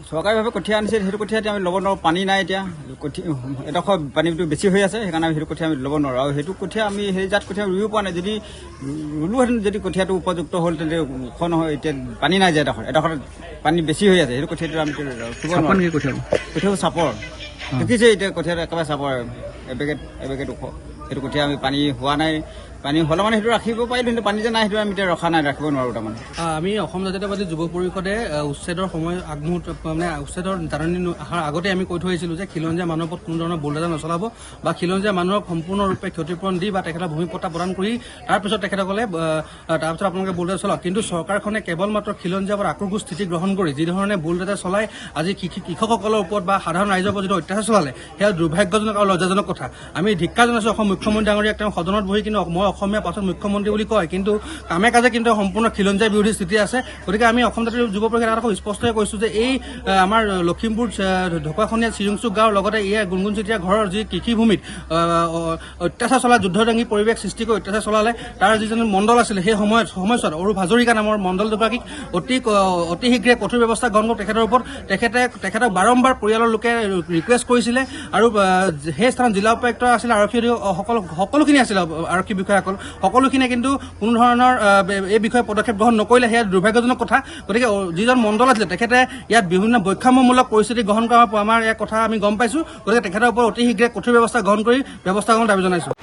চৰকাৰীভাৱে কঠীয়া আনিছে সেইটো কঠীয়া এতিয়া আমি ল'ব নোৱাৰোঁ, পানী নাই এতিয়া এডোখৰ পানীটো বেছি হৈ আছে, সেইকাৰণে আমি সেইটো কঠীয়া আমি ল'ব নোৱাৰোঁ। আৰু সেইটো কঠীয়া আমি সেই জাত কঠীয়া ৰুইও পোৱা নাই, যদি ৰুলোহেঁতেন যদি কঠীয়াটো উপযুক্ত হ'ল তেন্তে ওখ নহয়, এতিয়া পানী নাই যে এডোখৰ পানী বেছি হৈ আছে, সেইটো কঠীয়াটো আমি ৰুব নোৱাৰোঁ। কঠীয়াবোৰ চাপৰ দেখিছে এতিয়া কঠীয়াটো একেবাৰে চাপৰ, এবেগেট ওখ, সেইটো কঠীয়া আমি পানী হোৱা নাই, পানী হ'লে মানে সেইটো ৰাখিব পাৰিলোঁ, কিন্তু পানী যে নাই সেইটো আমি এতিয়া ৰখা নাই, ৰাখিব নোৱাৰোঁ। তাৰমানে আমি অসম জাতীয়তাবাদী যুৱ পৰিষদে উচ্ছেদৰ সময় আগমুহূৰ্ত মানে উচ্ছেদৰ জাননী অহাৰ আগতে আমি কৈ থৈ আহিছিলোঁ যে খিলঞ্জীয়া মানুহৰ ওপৰত কোনো ধৰণৰ বুলডোজাৰ নচলাব বা খিলঞ্জীয়া মানুহক সম্পূৰ্ণৰূপে ক্ষতিপূৰণ দি বা তেখেতৰ ভূমি পট্টা প্ৰদান কৰি তাৰপিছত তেখেতসকলে তাৰপিছত আপোনালোকে বুলডোজাৰ চলাওক। কিন্তু চৰকাৰখনে কেৱল মাত্ৰ খিলঞ্জীয়া ওপৰত আক্ৰোশ স্থিতি গ্ৰহণ কৰি যিধৰণে বুলডোজাৰ চলাই আজি কৃষকসকলৰ ওপৰত বা সাধাৰণ ৰাইজৰ ওপৰত যিটো অত্যাচাৰ চলালে সেয়া দুৰ্ভাগ্যজনক আৰু লজ্জাজনক কথা। আমি ধিক্কাৰ জনাইছোঁ অসম মুখ্যমন্ত্ৰী ডাঙৰীয়াক, তেওঁ সদনত বহি কিন্তু মই অসমীয়া পাছত মুখ্যমন্ত্ৰী বুলি কয়, কিন্তু কামে কাজে কিন্তু সম্পূৰ্ণ খিলঞ্জীয়া বিৰোধী স্থিতি আছে। গতিকে আমি অসম জাতীয় যুৱ পৰিষদে এটা খুব স্পষ্টকৈ কৈছোঁ যে এই আমাৰ লখিমপুৰ ঢকুৱাখনীয়া চিৰুংচুক গাঁৱৰ লগতে এই গুণগুণ চেতিয়াৰ ঘৰৰ যি কৃষিভূমিত অত্যাচাৰ চলাই যুদ্ধদাঙ্গী পৰিৱেশ সৃষ্টি কৰি অত্যাচাৰ চলালে, তাৰ যিজন মণ্ডল আছিলে সেই সময়ছোৱাত অৰূপ হাজৰিকা নামৰ মণ্ডল দুগৰাকীক অতি শীঘ্ৰে কঠোৰ ব্যৱস্থা গ্ৰহণ কৰক তেখেতৰ ওপৰত। তেখেতক বাৰম্বাৰ পৰিয়ালৰ লোকে ৰিকুৱেষ্ট কৰিছিলে আৰু সেই স্থানত জিলা উপায়ুক্ত আছিলে, আৰক্ষী সকলোখিনি আছিলে, আৰক্ষী বিষয়াসকল সকলোখিনিয়ে কিন্তু কোনো ধৰণৰ এই বিষয়ে পদক্ষেপ গ্ৰহণ নকৰিলে, সেয়া দুৰ্ভাগ্যজনক কথা। গতিকে যিজন মণ্ডল আছিলে তেখেতে ইয়াত বিভিন্ন বৈষম্যমূলক পৰিস্থিতি গ্ৰহণ কৰা আমাৰ এই কথা আমি গম পাইছোঁ। গতিকে তেখেতৰ ওপৰত অতি শীঘ্ৰে কঠোৰ ব্যৱস্থা গ্ৰহণ কৰি ব্যৱস্থা গ্ৰহণ দাবী জনাইছোঁ।